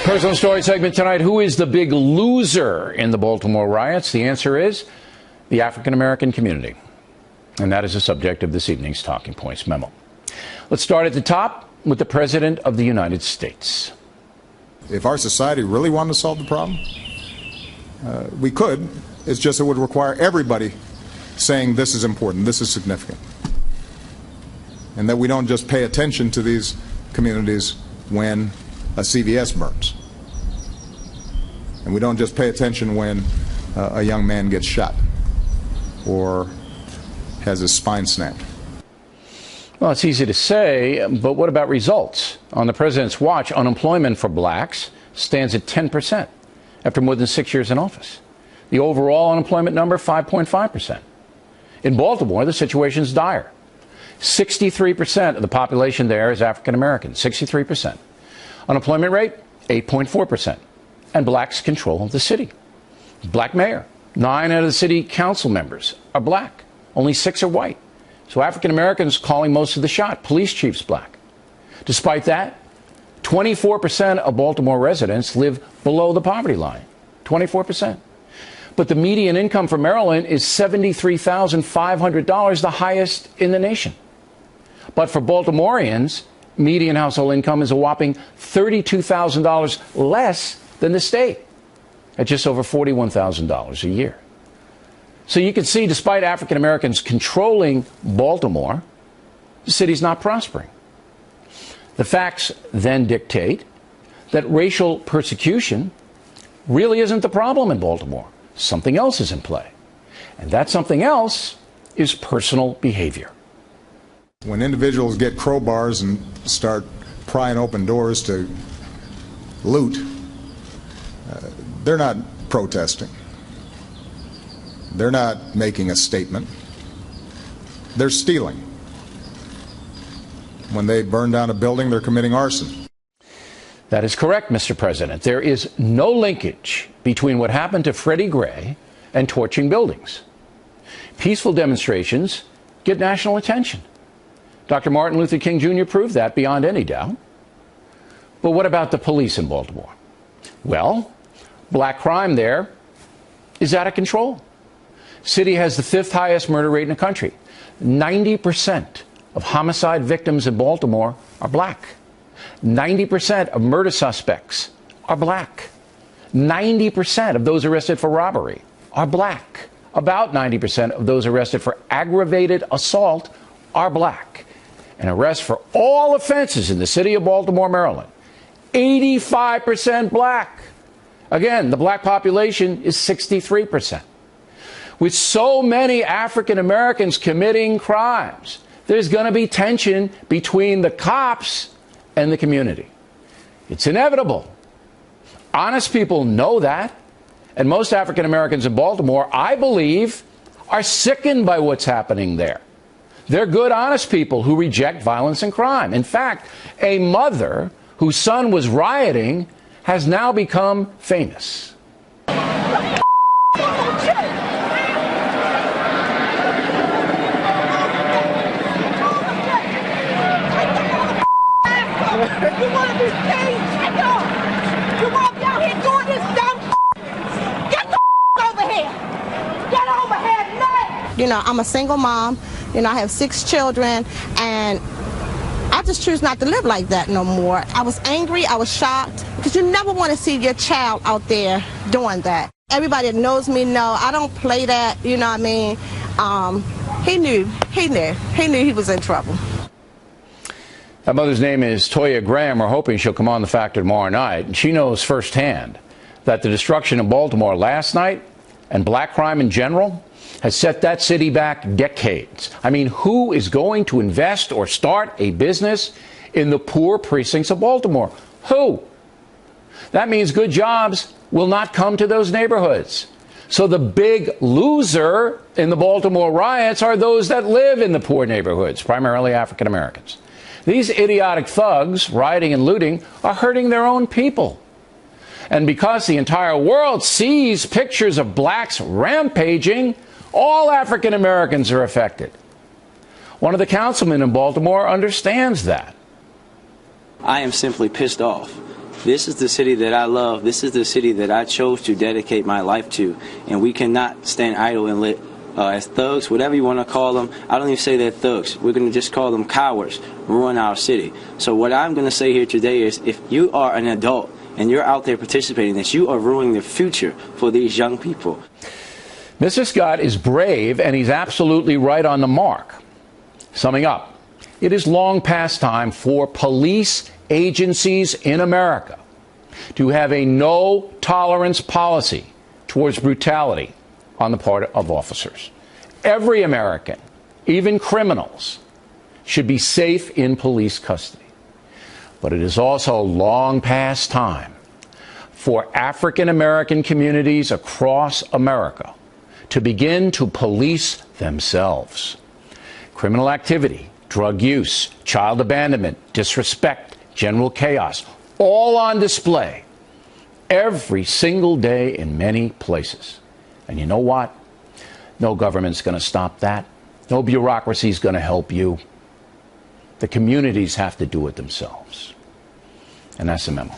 Personal story segment tonight. Who is the big loser in the Baltimore riots? The answer is the African-American community. And that is the subject of this evening's Talking Points memo. Let's start at the top with the President of the United States. If our society really wanted to solve the problem, we could. It's just it would require everybody saying this is important, this is significant. And that we don't just pay attention to these communities when a CVS burns. And we don't just pay attention when a young man gets shot or has his spine snapped. Well, it's easy to say, but what about results? On the president's watch, unemployment for blacks stands at 10% after more than 6 years in office. The overall unemployment number, 5.5%. In Baltimore, the situation's dire. 63% of the population there is African American, 63%. Unemployment rate, 8.4%. And blacks control the city. Black mayor. 9 out of the city council members are black. Only 6 are white. So African Americans calling most of the shot. Police chief's black. Despite that, 24% of Baltimore residents live below the poverty line. 24%. But the median income for Maryland is $73,500, the highest in the nation. But for Baltimoreans, median household income is a whopping $32,000 less than the state, at just over $41,000 a year. So you can see, despite African Americans controlling Baltimore, the city's not prospering. The facts then dictate that racial persecution really isn't the problem in Baltimore. Something else is in play. And that something else is personal behavior. When individuals get crowbars and start prying open doors to loot, they're not protesting. They're not making a statement. They're stealing. When they burn down a building, they're committing arson. That is correct, Mr. President. There is no linkage between what happened to Freddie Gray and torching buildings. Peaceful demonstrations get national attention. Dr. Martin Luther King Jr. proved that beyond any doubt. But what about the police in Baltimore? Well, black crime there is out of control. City has the 5th highest murder rate in the country. 90% of homicide victims in Baltimore are black. 90% of murder suspects are black. 90% of those arrested for robbery are black. About 90% of those arrested for aggravated assault are black. And arrests for all offenses in the city of Baltimore, Maryland, 85% black. Again, the black population is 63%. With so many African Americans committing crimes, there's going to be tension between the cops and the community. It's inevitable. Honest people know that. And most African Americans in Baltimore, I believe, are sickened by what's happening there. They're good, honest people who reject violence and crime. In fact, a mother whose son was rioting has now become famous. You want to be paid? Shut up! You want to be out here doing this dumb Get the over here! Get over here now! You know, I'm a single mom. You know, I have 6 children, and I just choose not to live like that no more. I was angry, I was shocked, because you never want to see your child out there doing that. Everybody that knows me know I don't play that, you know what I mean? He knew he was in trouble. That mother's name is Toya Graham. We're hoping she'll come on the Factor tomorrow night. And she knows firsthand that the destruction in Baltimore last night and black crime in general has set that city back decades. I mean, who is going to invest or start a business in the poor precincts of Baltimore? Who? That means good jobs will not come to those neighborhoods. So the big loser in the Baltimore riots are those that live in the poor neighborhoods, primarily African Americans. These idiotic thugs rioting and looting are hurting their own people. And because the entire world sees pictures of blacks rampaging, all African Americans are affected. One of the councilmen in Baltimore understands that. I am simply pissed off This is the city that I love. This is the city that I chose to dedicate my life to. And we cannot stand idle and let, as thugs, whatever you want to call them, I don't even say they're thugs. We're going to just call them cowards, ruin our city. So what I'm going to say here today is, if you are an adult and you're out there participating in this, you are ruining the future for these young people. Mr. Scott is brave, and he's absolutely right on the mark. Summing up, it is long past time for police agencies in America to have a no-tolerance policy towards brutality on the part of officers. Every American, even criminals, should be safe in police custody. But it is also long past time for African American communities across America to begin to police themselves. Criminal activity, drug use, child abandonment, disrespect, general chaos, all on display every single day in many places. And you know what? No government's going to stop that. No bureaucracy's going to help you. The communities have to do it themselves. And that's the memo.